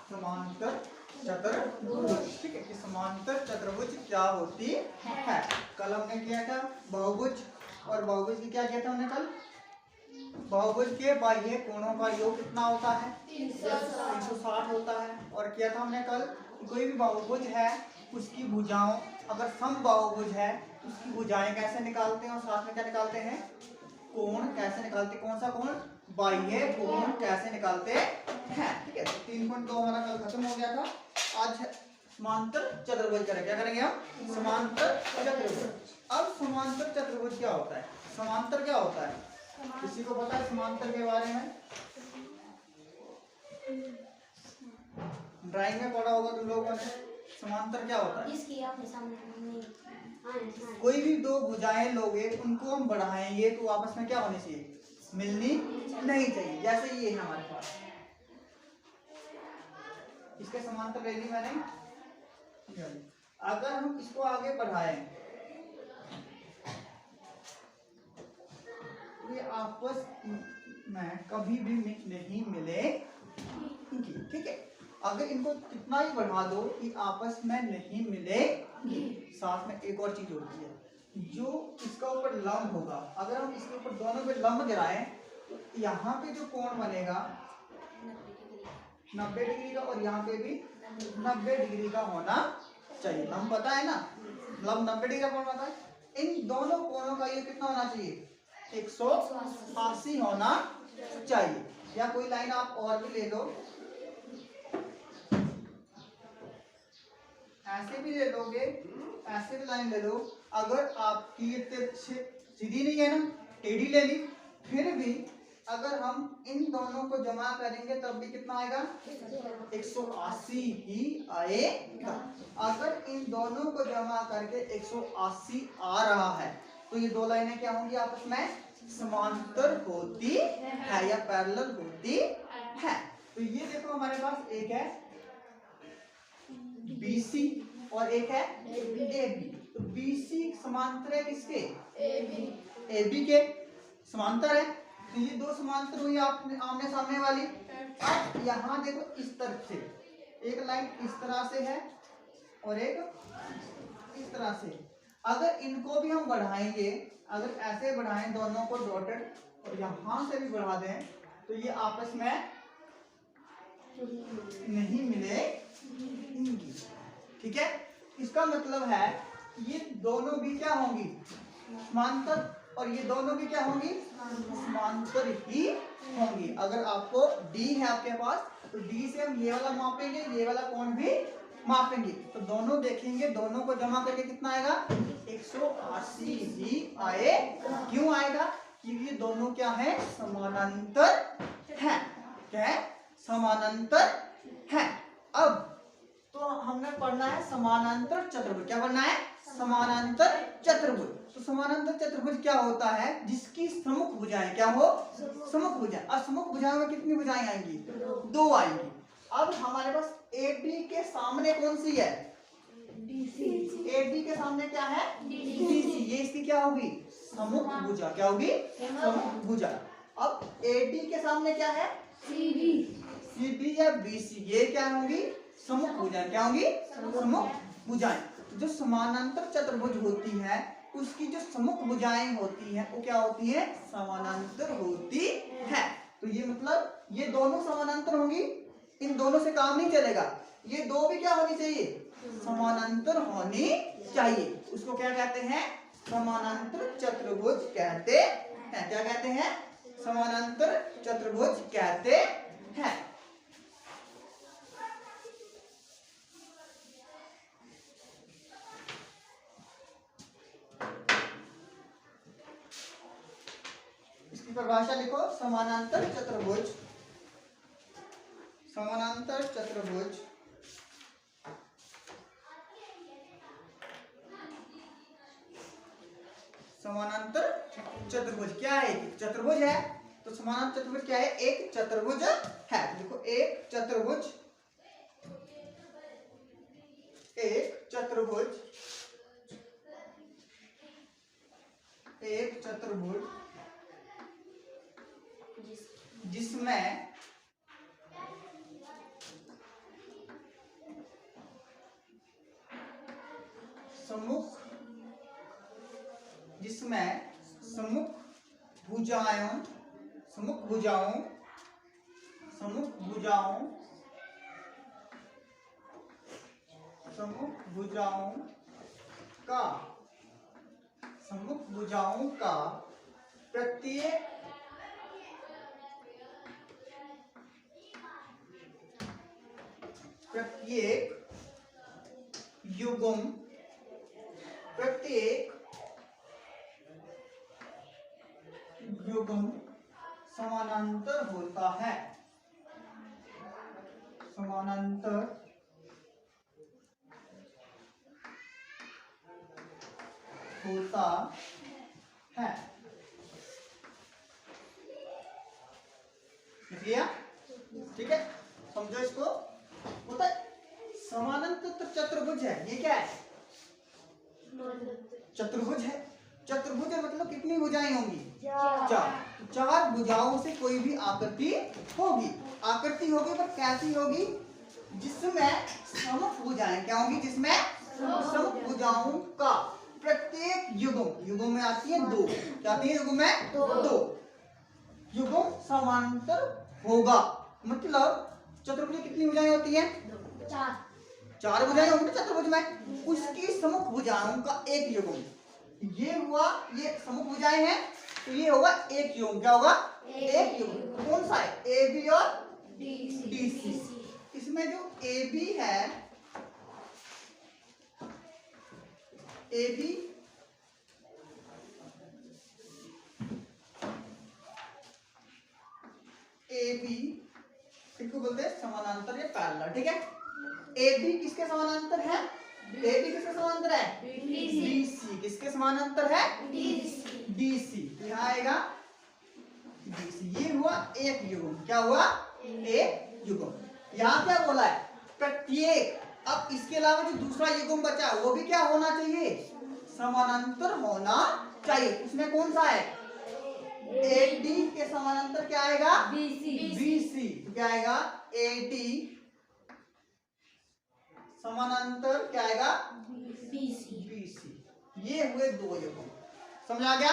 समांतर चतुर्भुज। ठीक है, कि समांतर चतुर्भुज क्या होती है। कल हमने किया था बहुभुज, और बहुभुज की क्या किया था हमने कल, बहुभुज के बाह्य कोणों का योग कितना होता है, 360 होता है। और किया था हमने कल कोई भी बहुभुज है उसकी भुजाओं, अगर सम बहुभुज है तो उसकी भुजाएं कैसे निकालते हैं, और साथ में क्या निकालते हैं, कोण कैसे निकालते हैं, कौन सा कोण, बाह्य कोण कैसे निकालते हैं। ठीक है, तो 3.2 हमारा कल खत्म हो गया था। आज समांतर चतुर्भुज करेंगे, क्या करेंगे हम, समांतर चतुर्भुज। अब समांतर चतुर्भुज क्या होता है, समांतर क्या होता है, किसी को पता है समांतर के बारे में, ड्राइंग में पढ़ा होगा तुम लोगों ने। समांतर क्या होता है, कोई भी दो भुजाएं लोगे उनको हम बढ़ाएंगे तो आपस में क्या होनी चाहिए, मिलनी नहीं चाहिए। जैसे ये है हमारे पास, इसके समांतर ले ली मैंने, अगर हम इसको आगे बढ़ाएं ये आपस में कभी भी नहीं मिलेंगी। ठीक है, अगर इनको कितना ही बढ़ा दो ये आपस में नहीं मिलेंगी। साथ में एक और चीज होती है, जो इसका ऊपर लंब होगा, अगर हम इसके ऊपर दोनों पे लंब गिराएं तो यहाँ पे जो कोण बनेगा 90 डिग्री का, और यहाँ पे भी 90 डिग्री का होना चाहिए। लंब पता है ना, लंब 90 डिग्री का कोण होता है। इन दोनों कोणों का ये कितना होना चाहिए, 180 होना चाहिए। या कोई लाइन आप और भी ले लो, ऐसे भी ले लोगे, ऐसे भी लाइन ले लो। अगर आपकी ये सीधी नहीं है ना, टेढ़ी ले ली, फिर भी अगर हम इन दोनों को जमा करेंगे तब भी कितना आएगा, 180 ही आएगा। अगर इन दोनों को जमा करके 180 आ रहा है तो ये दो लाइनें क्या होंगी, आपस में समांतर होती है या पैरेलल होती है। तो ये देखो हमारे पास एक है BC और एक है AB। तो BC समांतर है किसके, AB के समांतर है। तो ये दो समांतर हुई आमने सामने वाली। अब यहाँ देखो इस तरफ से एक लाइन इस तरह से है और एक इस तरह से, अगर इनको भी हम बढ़ाएंगे, अगर ऐसे बढ़ाएं दोनों को डॉटेड और यहाँ से भी बढ़ा दें तो ये आपस में नहीं मिलेंगी। ठीक है, इसका मतलब है ये दोनों भी क्या होंगी, समांतर, और ये दोनों भी क्या होंगी, समांतर ही होंगी। अगर आपको D है आपके पास तो D से हम ये वाला मापेंगे, ये वाला कोण भी मापेंगे, तो दोनों देखेंगे, दोनों को जमा करके कितना आएगा, 180 ही आएगा। क्यों आएगा, क्योंकि ये दोनों क्या है, समानांतर है। क्या है, समानांतर है। अब तो हमने पढ़ना है समानांतर चतुर्भुज। क्या पढ़ना है, समानांतर चतुर्भुज। तो समानांतर चतुर्भुज क्या होता है, जिसकी सम्मुख भुजाएं क्या हो, सम्मुख भुजाएं। अब सम्मुख भुजाओं में कितनी भुजाएं आएंगी, दो आएंगी। अब हमारे पास AB के सामने कौन सी है, DC। AB के सामने क्या है, DC। ये इसकी क्या होगी, सम्मुख भुजा। क्या होगी, सम्मुख भुजा। अब AD के सामने क्या है, CB या BC, ये क्या होंगी, सम्मुख भुजाएं। क्या होंगी, सम्मुख भुजाएं। जो समानांतर चतुर्भुज होती है उसकी जो सम्मुख भुजाएं होती हैं वो क्या होती है, समानांतर होती है। तो ये मतलब ये दोनों समानांतर होंगी, इन दोनों से काम नहीं चलेगा, ये दो भी क्या होनी चाहिए, समानांतर होनी चाहिए। उसको क्या कहते हैं, समानांतर चतुर्भुज कहते हैं। क्या कहते हैं, समानांतर चतुर्भुज कहते हैं। इसकी परिभाषा लिखो, समानांतर चतुर्भुज, समानांतर चतुर्भुज समानांतर चतुर्भुज क्या है, चतुर्भुज है। तो समानांतर चतुर्भुज क्या है, एक चतुर्भुज है। देखो एक चतुर्भुज, एक चतुर्भुज, एक चतुर्भुज जिसमें जिसमें सम्मुख भुजाओं का प्रत्येक युग्म समानांतर होता है। लिख लिया? ठीक है, समझो इसको। होता है समानांतर चतुर्भुज है। ये क्या है? चतुर्भुज है। चतुर्भुज मतलब कितनी भुजाएं होंगी? चार भुजाओं से कोई भी आकृति होगी। पर कैसी होगी? जिसमें सममुख भुजाएं क्या होंगी? जिसमें सममुख भुजाओं का प्रत्येक युग्म में आती है दो। क्या आती है युग्म में? दो युग्म समांतर होगा। मतलब चतुर्भुज कितनी भुजाएं होती हैं? चार भुजाएं होंगी चतुर्भुज में। उसकी सममुख भुजाओं का एक युग्म। ये हुआ, ये सममुख भुजाएं हैं तो ये होगा एक युग्म। क्या होगा? एक युग्म। कौन सा है? ए बी और डी सी। इसमें जो ए बी है, ए बी इसको बोलते हैं समानांतर या पैरेलल। ठीक है, ए बी किसके समानांतर है? ए बी किसके समानांतर है? D C. किसके समानांतर है? D C. यहाँ आएगा डी सी। ये हुआ एक युग्म। क्या हुआ? एक युग्म। यहाँ क्या बोला है? प्रत्येक। अब इसके अलावा जो दूसरा युग्म बचा वो भी क्या होना चाहिए? समानांतर होना चाहिए। उसमें कौन सा है? AD के समानांतर क्या आएगा? BC। क्या आएगा? AD समानांतर क्या आएगा? BC। ये हुए दो युग्म। समझ आ गया?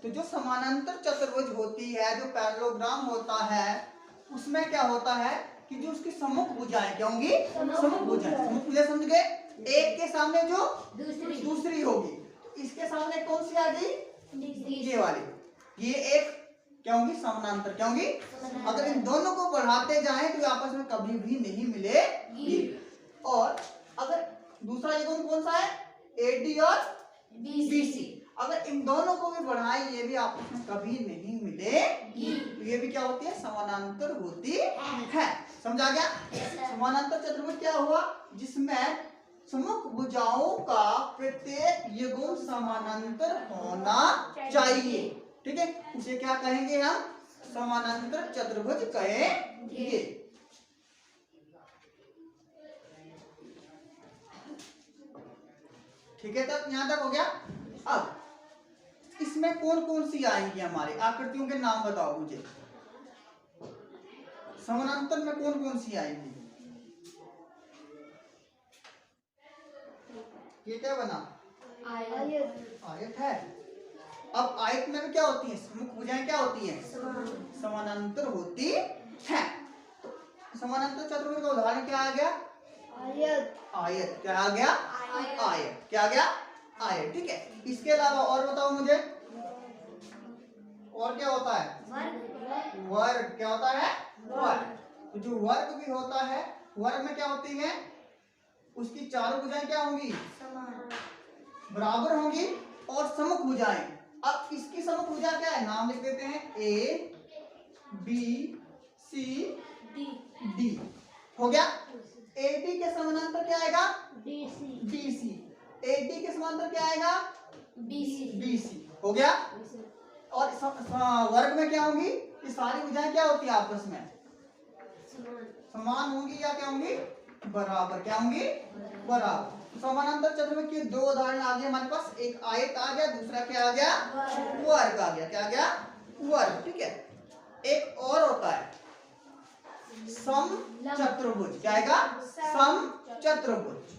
तो जो समानांतर चतुर्भुज होती है, जो पैरेललोग्राम होता है, उसमें क्या होता है कि जो उसकी सम्मुख भुजाएं क्या होंगी? सम्मुख भुजाएं समझ गए? एक के सामने जो दूसरी होगी, इसके सामने कौन सी आ गई? ये वाली। ये एक क्या होंगी? समानांतर। क्या होंगी? अगर इन दोनों को बढ़ाते जाएं तो आपस में कभी भी नहीं मिलेगी। और अगर दूसरा युग्म कौन सा है? AD और BC। अगर इन दोनों को भी बढ़ाएं, ये भी आपस में कभी नहीं मिलेगी। तो ये भी क्या होती है? समानांतर होती है। समझा गया? समानांतर चतुर्भुज क्या हुआ? जिसमें सम्मुख भुजाओं का प्रत्येक युग्म समानांतर होना चाहिए। ठीक है, उसे क्या कहेंगे हम? समानांतर चतुर्भुज कहेंगे। ठीक है, तब यहां तक हो गया। अब इसमें कौन कौन सी आएंगी हमारी आकृतियों के नाम बताओ मुझे। समानांतर में कौन कौन सी आएंगी? ये क्या बना? आयत है। अब आयत में भी क्या होती है? सम्मुख भुजाएं क्या होती हैं? समानांतर होती है। समानांतर चतुर्भुज का उदाहरण क्या आ गया? आयत। क्या आ गया? आयत। क्या आ गया? आयत। ठीक है, इसके अलावा और बताओ मुझे, और क्या होता है? वर्ग। क्या होता है? वर्ग। तो जो वर्ग भी होता है, वर्ग में क्या होती है? उसकी चारों भुजाएं क्या होंगी? बराबर होंगी और सम्मुख भुजाएं। अब इसकी सम्मुख भुजा क्या है? नाम लिख देते हैं। A B C D। हो गया? AD के समानांतर क्या आएगा? DC। AD के समानांतर क्या आएगा? BC। हो गया? और वर्ग में क्या होंगी? ये सारी भुजाएं क्या होती है? आपस में समान होंगी या क्या होंगी? बराबर। क्या होंगी? बराबर। समानांतर चतुर्भुज के दो उदाहरण आ गए हमारे पास। एक आयत आ गया, दूसरा क्या आ गया? वर्ग आ गया। क्या आ गया? वर्ग। ठीक है, एक और होता है सम चतुर्भुज। क्या आएगा? सम चतुर्भुज।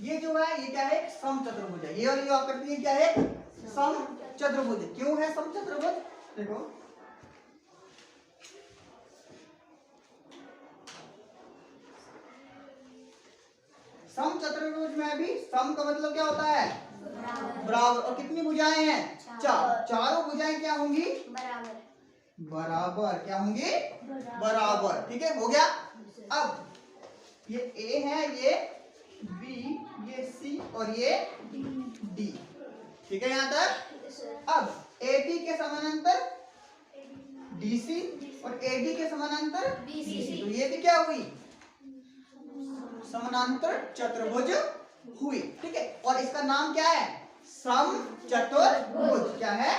ये जो है ये क्या है, एक समचतुर्भुज है। ये वाली जो आकृति है क्या है, समचतुर्भुज। क्यों है समचतुर्भुज, देखो समचतुर्भुज में भी सम का मतलब क्या होता है, बराबर। और कितनी भुजाएं हैं, चार। चारों भुजाएं क्या होंगी, बराबर। क्या होंगी, बराबर। ठीक है, हो गया। अब ये ए है, ये बी, ये सी और ये डी। ठीक है यहाँ तक। अब एबी के समानांतर डीसी और एडी के समानांतर बीसी, तो ये भी क्या हुई, समानांतर चतुर्भुज हुई। ठीक है, और इसका नाम क्या है, समचतुर्भुज। क्या है,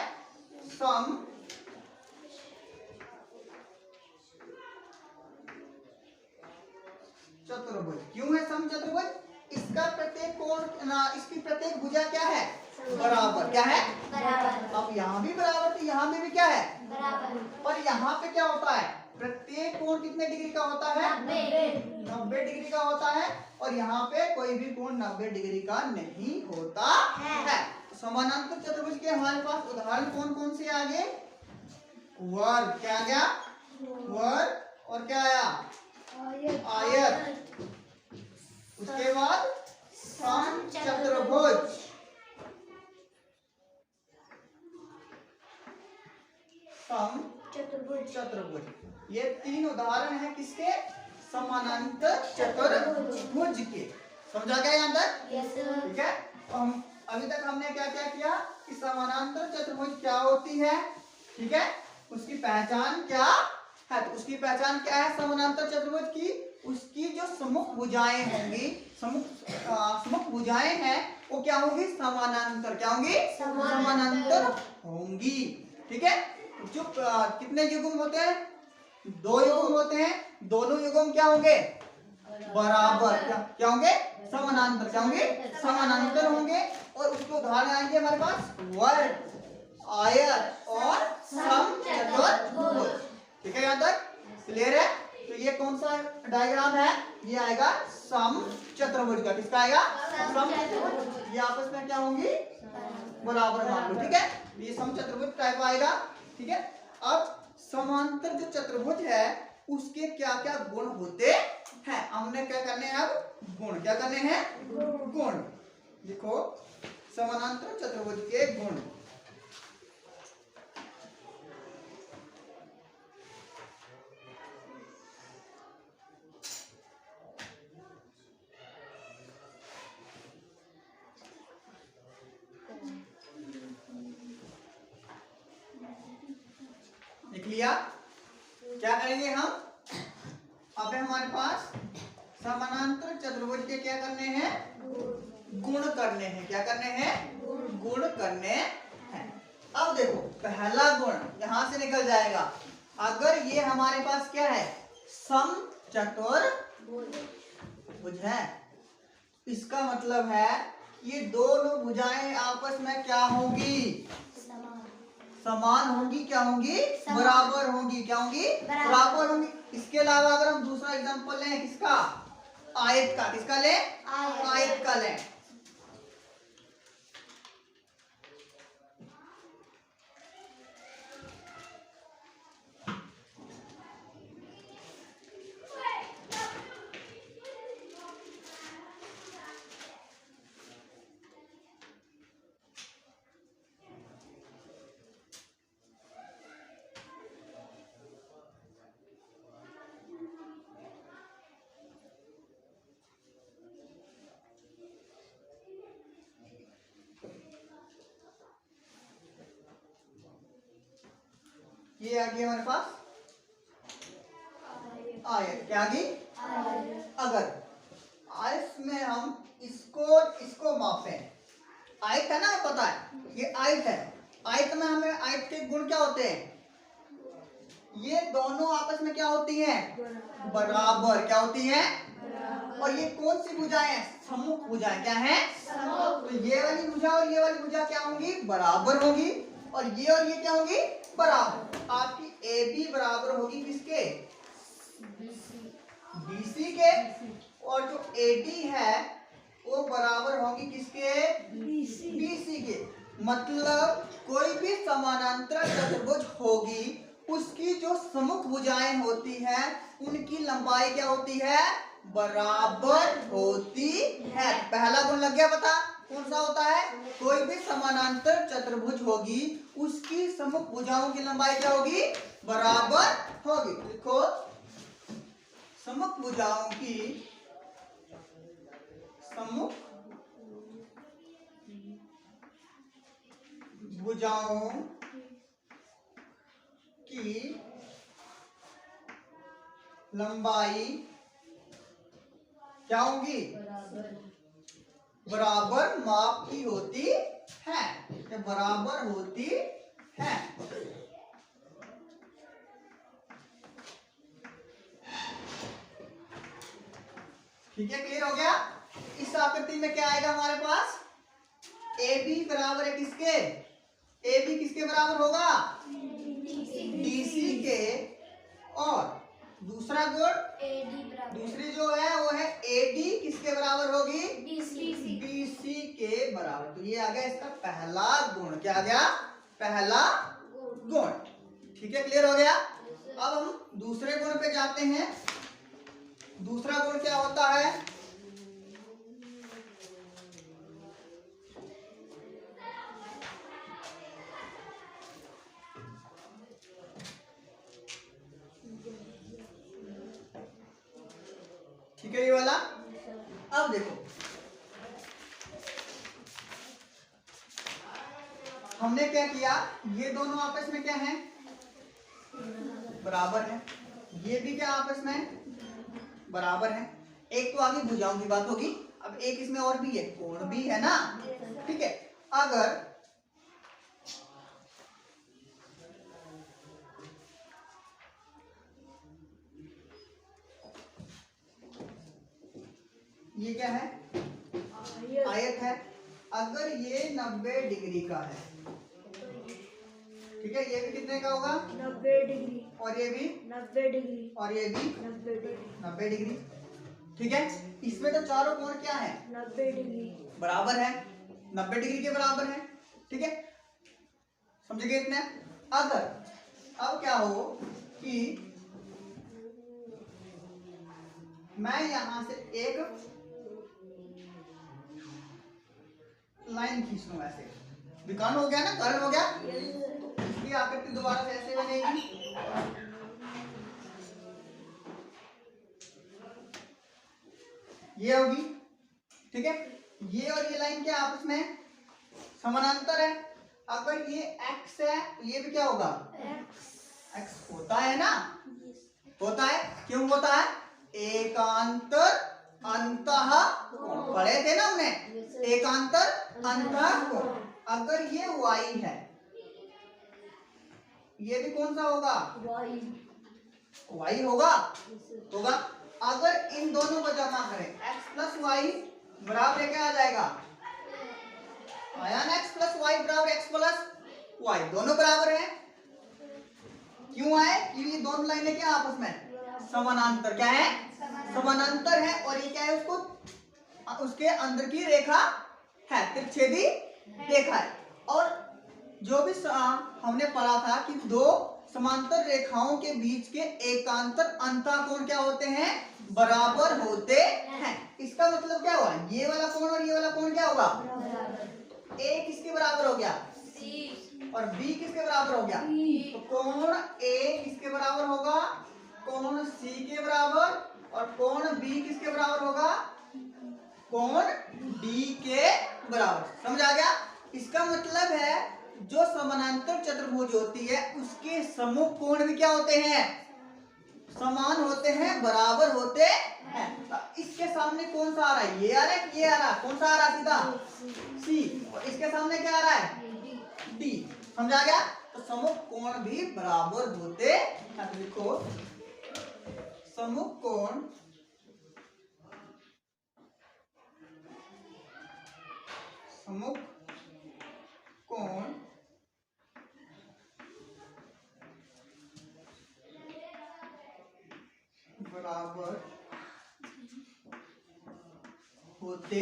सम चतुर्भुज। क्यों है समचतुर्भुज, इसका प्रत्येक कोण, इसकी प्रत्येक भुजा क्या है, बराबर। क्या है, बराबर। अब यहाँ भी बराबर, तो यहाँ में भी क्या है, बराबर। पर यहाँ पे क्या होता है, प्रत्येक कोण कितने डिग्री का होता है, 90 डिग्री का होता है। और यहाँ पे कोई भी कोण 90 डिग्री का नहीं होता है। समानांतर चतुर्भुज के हमारे पास उदाहरण कौन कौन से आगे, वर्ग। क्या आ गया, वर्ग। और क्या आया, आयत। उसके बाद समचतुर्भुज, समचतुर्भुज। ये तीन उदाहरण हैं किसके, समानांतर चतुर्भुज के। समझा गया यहाँ तक, ठीक है। तो हम अभी तक हमने क्या क्या किया कि समानांतर चतुर्भुज क्या होती है, ठीक है, उसकी पहचान क्या है। तो उसकी पहचान क्या है समानांतर चतुर्भुज की, उसकी जो सम्मुख भुजाएं होंगी, सम्मुख भुजाएं हैं वो क्या होंगी, समानांतर। क्या होंगी, समानांतर होंगी। ठीक है, जो कितने युग्म होते हैं, 2 युग्म होते हैं। दोनों युग्म क्या होंगे, बराबर। क्या होंगे, समानांतर। क्या होंगे, समानांतर होंगे। और उसके उदाहरण आएंगे हमारे पास वर्ग, आयत और समचतुर्भुज। ठीक है, यहाँ तक क्लियर है। तो ये कौन सा डायग्राम है, ये आएगा समचतुर्भुज का। किसका आएगा, समचतुर्भुज। ये आपस में क्या होंगी, बराबर मान लो। ठीक है, ये समचतुर्भुज टाइप आएगा। ठीक है, अब समांतर जो चतुर्भुज है उसके क्या क्या गुण होते हैं, हमने क्या करने हैं अब, गुण। क्या करने हैं, गुण। देखो समानांतर चतुर्भुज के गुण। लिख लिया। क्या करेंगे हम, अब हमारे पास समानांतर चतुर्भुज के क्या करने हैं, गुण करने हैं। क्या करने हैं, गुण करने हैं। अब देखो पहला गुण यहां से निकल जाएगा, अगर ये हमारे पास क्या है, समचतुर्भुज है, इसका मतलब है ये दोनों भुजाएं आपस में क्या होंगी, समान होंगी। क्या होंगी, बराबर होंगी। क्या होंगी, बराबर होंगी। इसके अलावा अगर हम दूसरा एग्जांपल लें, किसका, आयत का। किसका लें, आयत का लें। ये आ गया हमारे पास आयत। क्या आ गई, अगर आयत में हम इसको मापें, आयत है ना, पता है ये आयत है। आयत में हमें आयत के गुण क्या होते हैं, ये दोनों आपस में क्या होती हैं, बराबर। क्या होती हैं, और ये कौन सी भुजाएं हैं, सम्मुख भुजाएं। क्या है, तो ये वाली भुजा और ये वाली भुजा क्या होंगी, बराबर होगी। और ये क्या होंगी, बराबर। आपकी ए बी बराबर होगी किसके, BC के। और जो AD है वो वो बराबर होगी किसके? BC के। मतलब कोई भी समानांतर चतुर्भुज होगी, उसकी जो सम्मुख भुजाएं होती हैं उनकी लंबाई क्या होती है? बराबर होती है। पहला गुण लग गया पता, कौन सा होता है? कोई भी समानांतर चतुर्भुज होगी, उसकी सम्मुख भुजाओं की लंबाई क्या होगी? बराबर होगी। देखो, सम्मुख भुजाओं की सम्मुख भुजाओं की लंबाई क्या होगी? बराबर माप की होती है, बराबर होती है। ठीक है, क्लियर हो गया? इस आकृति में क्या आएगा हमारे पास? AB बराबर है किसके? AB किसके बराबर होगा? DC के। और दूसरा गुण, दूसरी जो है वो है AD किसके बराबर होगी? BC के बराबर। तो ये आ गया इसका पहला गुण। क्या आ गया? पहला गुण। ठीक है, क्लियर हो गया? अब हम दूसरे गुण पे जाते हैं। दूसरा गुण क्या होता है? ठीक है, ये वाला। अब देखो, हमने क्या किया, ये दोनों आपस में क्या है? बराबर है। ये भी क्या आपस में बराबर है। एक तो आगे भुजाओं की बात होगी, अब एक इसमें और भी है, कोण भी है ना। ठीक है, अगर ये क्या है? आयत है। अगर ये 90 डिग्री का है, ठीक है, ये भी कितने का होगा? 90 डिग्री। और ये भी 90 डिग्री। और ये भी 90 डिग्री। 90 डिग्री। ठीक है, इसमें तो चारों कोण क्या है? 90 डिग्री बराबर है, 90 डिग्री के बराबर है। ठीक है, समझ गए इतने? अगर अब क्या हो कि मैं यहां से एक लाइन खींच लूं, ऐसे विकर्ण हो गया ना, कर्ण हो गया, तो इसकी आकृति दोबारा से ऐसे बनेगी। ये होगी। ठीक है, ये और ये लाइन क्या आपस में समानांतर है। अगर ये x है तो ये भी क्या होगा? x होता है ना, होता है। क्यों होता है? एकांतर अंतः कोण, पढ़े थे ना हमने, एकांतर अंतः कोण। अगर ये y है, ये भी कौन सा होगा? y होगा, होगा। अगर इन दोनों को जमा करें, x प्लस वाई बराबर क्या आ जाएगा? आया ना, x प्लस वाई बराबर x प्लस वाई, दोनों बराबर है। क्यों आए? क्योंकि ये दोनों लाइनें क्या आपस में समानांतर, क्या है? समानांतर है। और ये क्या है? उसको उसके अंदर की रेखा है, त्रिच्छेदी रेखा है। और जो भी हमने पढ़ा था कि दो समांतर रेखाओं के बीच के एकांतर अंतःकोण क्या होते हैं? बराबर होते हैं। इसका मतलब क्या हुआ? ये वाला कोण और ये वाला कोण क्या होगा? ए किसके बराबर हो गया? और बी किसके बराबर हो गया? तो कोण ए किसके बराबर होगा? कोण सी के बराबर। और कोण बी किसके बराबर होगा? कोण डी के बराबर। समझ आ गया? इसका मतलब है जो समानांतर चतुर्भुज होती है उसके सम्मुख कोण भी क्या होते हैं? समान होते हैं, बराबर होते हैं। तो इसके सामने कौन सा आ रहा है? ये आ रहा है, ये आ रहा है, कौन सा आ रहा है? सीधा सी। और इसके सामने क्या आ रहा है? डी। समझा गया? तो सम्मुख कोण भी बराबर होते हैं। तो देखो, सम्मुख कोण बराबर होते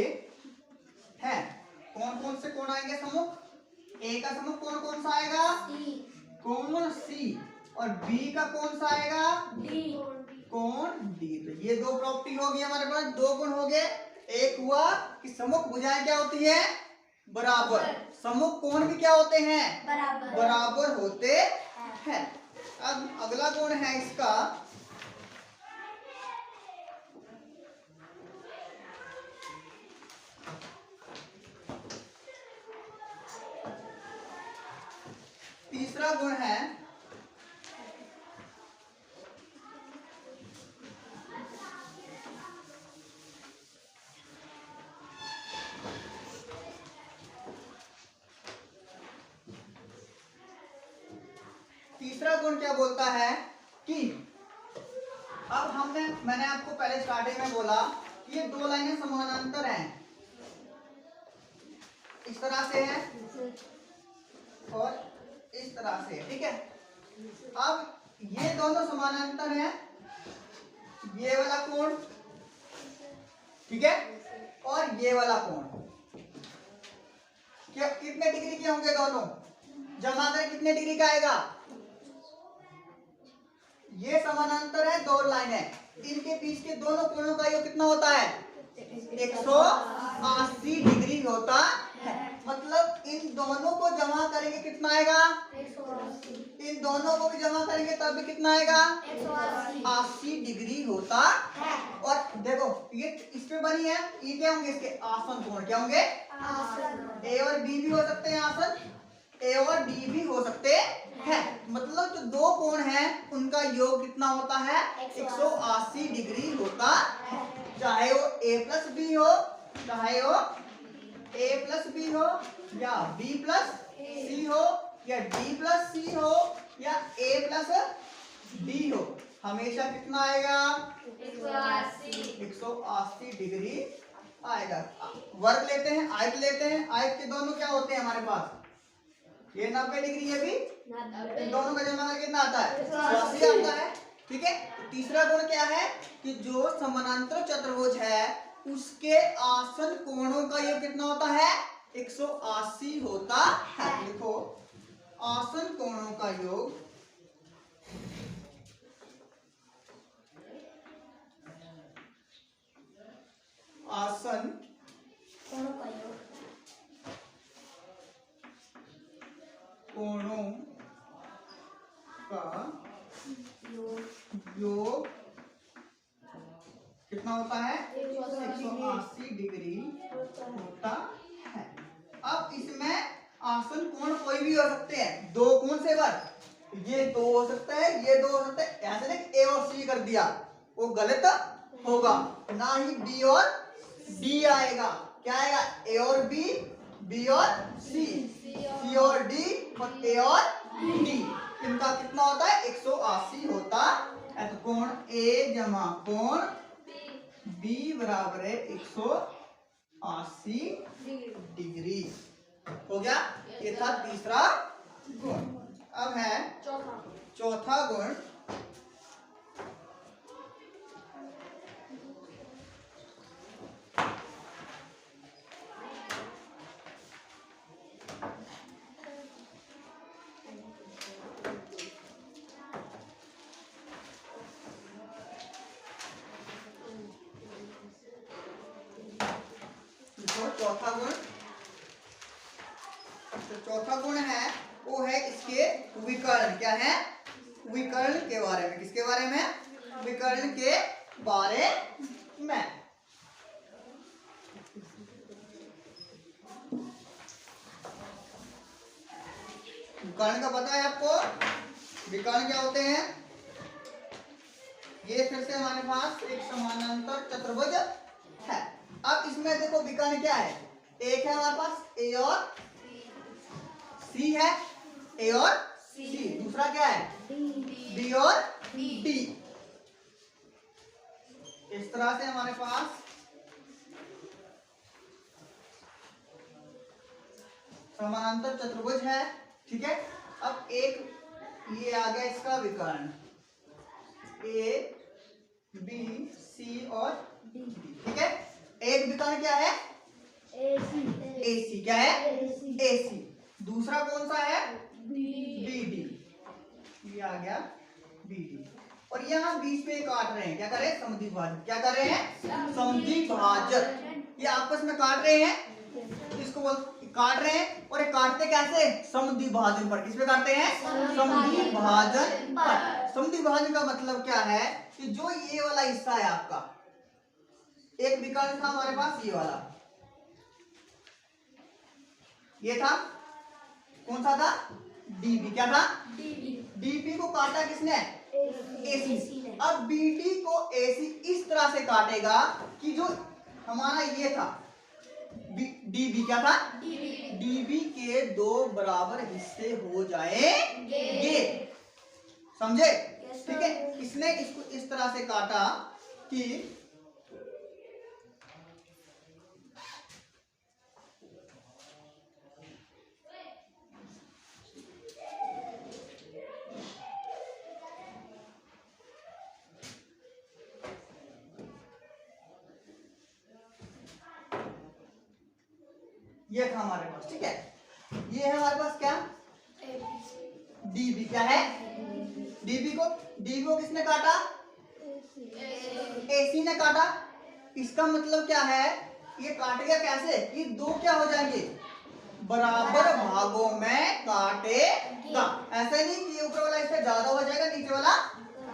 कौन कौन से कोण आएंगे सम्मुख? ए का सम्मुख कोण कौन सा आएगा? कोण सी। और बी का कौन सा आएगा? कोण डी। तो ये दो प्रॉपर्टी होगी हमारे पास, दो गुण हो गए। एक हुआ कि सम्मुख भुजाएं क्या होती है? बराबर। सम्मुख कोण भी क्या होते हैं? बराबर होते हैं। अब अगला गुण है इसका तीसरा गुण है तीसरा गुण क्या बोलता है कि अब मैंने आपको पहले स्टार्टिंग में बोला कि ये दो लाइनें समानांतर हैं, इस तरह से है और इस तरह से, ठीक है। अब ये दोनों समानांतर हैं, ये वाला कोण, ठीक है, और ये वाला कोण क्या कितने डिग्री के होंगे? दोनों जमा करें कितने डिग्री का आएगा? ये समानांतर है, दो लाइनें, इनके बीच के दोनों कोणों का योग कितना होता है? 180 डिग्री होता है। मतलब इन दोनों को जमा करेंगे कितना आएगा? 180। इन दोनों को भी जमा करेंगे तब भी कितना आएगा? 180 डिग्री होता है। और देखो ये इस पे बनी है, ये क्या होंगे? इसके आसन कोण क्या होंगे? ए और बी भी हो सकते हैं आसन, ए और डी भी हो सकते हैं। मतलब जो दो कोण हैं उनका योग कितना होता है? 180 डिग्री होता है। चाहे वो ए प्लस बी हो, चाहे वो ए प्लस बी हो, या बी प्लस सी हो, या डी प्लस सी हो, या ए प्लस डी हो, हमेशा कितना आएगा? 180 डिग्री आएगा। वर्ग लेते हैं, आयत लेते हैं। आयत के दोनों क्या होते हैं हमारे पास? ये 90 डिग्री है भी, इन दोनों का जमा करके कितना आता है? 180 आता है, ठीक है। तो तीसरा गुण क्या है कि जो समानांतर चतुर्भुज है उसके आसन कोणों का योग कितना होता है? 180 होता है। देखो आसन कोणों का योग आसन कोणों का योग कितना होता है? 180 डिग्री होता है। अब इसमें आसन कोण कोई भी हो सकते हैं, दो कोण से बस, ये दो हो सकता है, ये दो हो सकता है। ऐसे नहीं ए और सी कर दिया, वो गलत होगा। ना ही बी और डी आएगा, क्या आएगा? ए और बी, बी और सी, सी और डी, और ए और डी। इनका कितना होता है? 180 होता है। तो कोण ए जमा कोण बी बराबर है 180 डिग्री। हो गया, ये था तीसरा गुण। अब है चौथा गुण। चौथा गुण, तो चौथा गुण है वो है इसके विकर्ण। क्या है? विकर्ण के बारे में। किसके बारे में? विकर्ण के बारे में। विकर्ण का पता है आपको? विकर्ण क्या होते हैं? ये फिर से हमारे पास एक समानांतर चतुर्भुज है। अब इसमें देखो विकर्ण क्या है? एक है हमारे पास ए और सी है, ए और सी। दूसरा क्या है? बी और डी। इस तरह से हमारे पास समानांतर चतुर्भुज है, ठीक है। अब एक ये आ गया इसका विकर्ण, ए बी सी और डी, ठीक है। एक विकर्ण क्या है? AC क्या है? AC AC। दूसरा कौन सा है? BD BD। ये आ गया BD। और यहाँ बीच में काट रहे हैं, क्या कर रहे हैं? समुद्री विभाजन। क्या कर रहे हैं? समुद्री विभाजन। ये आपस में काट रहे हैं, इसको काट रहे हैं। और ये काटते कैसे? समुद्री विभाजन पर। किस पे काटते हैं? समुद्री विभाजन पर। समुद्री विभाजन का मतलब क्या है कि जो ये वाला हिस्सा है आपका, एक विकर्ण था हमारे पास, ये वाला, ये था, कौन सा था? DB। क्या था? DB को काटा किसने? AC। अब BD को AC इस तरह से काटेगा कि जो हमारा ये था DB, क्या था? DB के दो बराबर हिस्से हो जाएंगे। समझे? ठीक है। इसने इसको इस तरह से काटा कि ये था हमारे पास। ठीक है, ये है हमारे पास क्या? DB। क्या है? DB को किसने काटा? AC ने काटा। इसका मतलब क्या है? ये काटेगा कैसे? ये दो क्या हो जाएंगे? बराबर भागों में काटेगा। ऐसा नहीं कि ऊपर वाला इससे ज्यादा हो जाएगा, नीचे वाला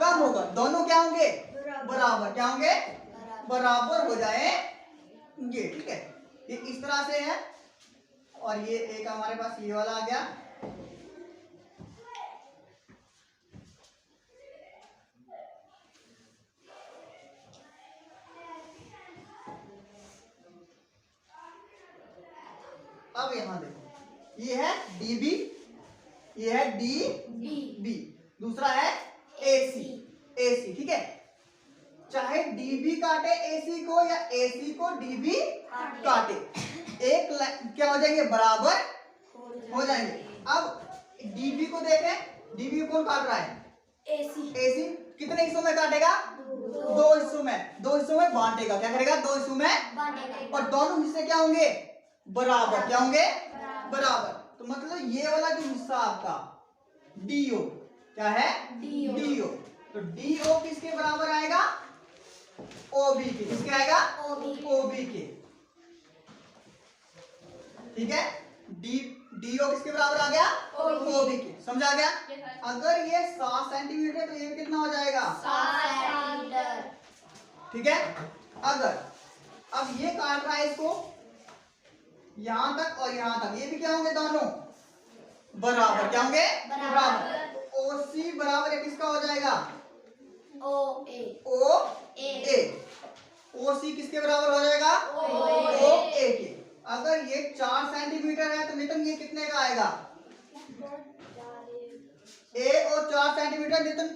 कम होगा। दोनों क्या होंगे? बराबर। क्या होंगे? बराबर हो जाएंगे। ठीक है, ये इस तरह से है। और ये एक हमारे पास ये वाला आ गया। अब यहां देखो, ये है DB, ये है DB, दूसरा है AC। ठीक है, चाहे DB काटे AC को या AC को DB काटे, एक क्या हो जाएंगे? बराबर हो जाएंगे। अब DB को देखें, DB को कौन काट रहा है? AC। कितने हिस्सों में काटेगा? दो हिस्सों में बांटेगा। क्या करेगा? दो हिस्सों में। और दोनों हिस्से क्या होंगे? बराबर। क्या होंगे? बराबर। तो मतलब ये वाला जो हिस्सा आपका DO, क्या है? DO। तो DO किसके बराबर आएगा? OB के। किसके आएगा? OB के। ठीक है, DO किसके बराबर आ गया? OB के। समझ आ गया? अगर ये 7 सेंटीमीटर तो ये कितना हो जाएगा? 7 ठीक है। अगर अब ये काट रहा है इसको यहां तक और यहां तक, ये भी क्या होंगे? दोनों बराबर। क्या होंगे? बराबर। OC बराबर है किसका हो जाएगा? OA। OC किसके बराबर हो जाएगा? OA के। अगर ये 4 सेंटीमीटर है तो नितिन ये कितने का आएगा? A और 4 सेंटीमीटर, नितिन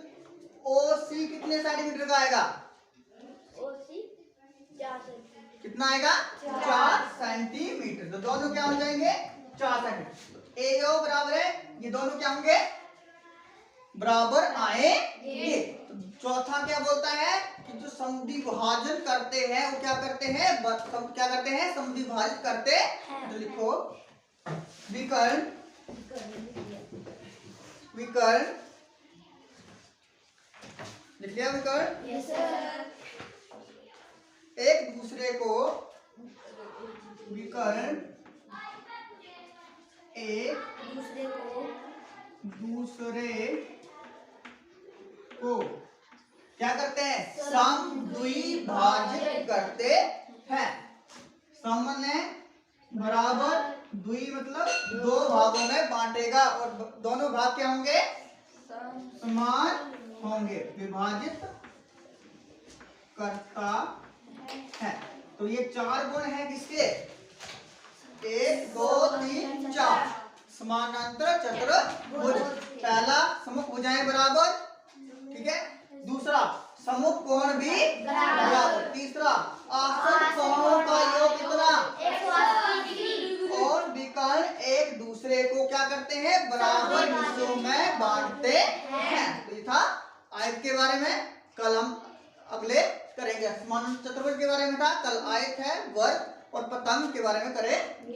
OC कितने सेंटीमीटर का आएगा? कितना आएगा? 4 सेंटीमीटर। तो दोनों क्या हो जाएंगे? 4 सेंटीमीटर। AO बराबर है, ये दोनों क्या होंगे? बराबर आएंगे। तो चौथा क्या बोलता है कि जो समुद्री विभाजन करते हैं वो क्या करते हैं? क्या करते हैं? समुद्री विभाजित करते हैं। तो लिखो विकर्ण लिख लिया? विकर्ण यस सर। एक दूसरे को विकर्ण एक दूसरे को क्या करते हैं? समद्विभाजित करते हैं। सम ने बराबर, द्वि मतलब दो भागों में बांटेगा और दोनों भाग क्या होंगे? समान होंगे। विभाजित करता है। तो ये 4 गुण हैं किसके? 1 2 3 4 समानांतर चतुर्भुज। पहला सम्मुख भुजाएं बराबर। ठीक है, दूसरा सम्मुख कोण भी बराबर। तीसरा आसन्न कोणों का योग कितना? 180 और विकर्ण एक दूसरे को क्या करते हैं? बराबर हिस्सों में बांटते हैं। तो ये था आयत के बारे में। कल हम अगले करेंगे। समानांतर चतुर्भुज के बारे में था, कल आयत है, वर्ग और पतंग के बारे में करें।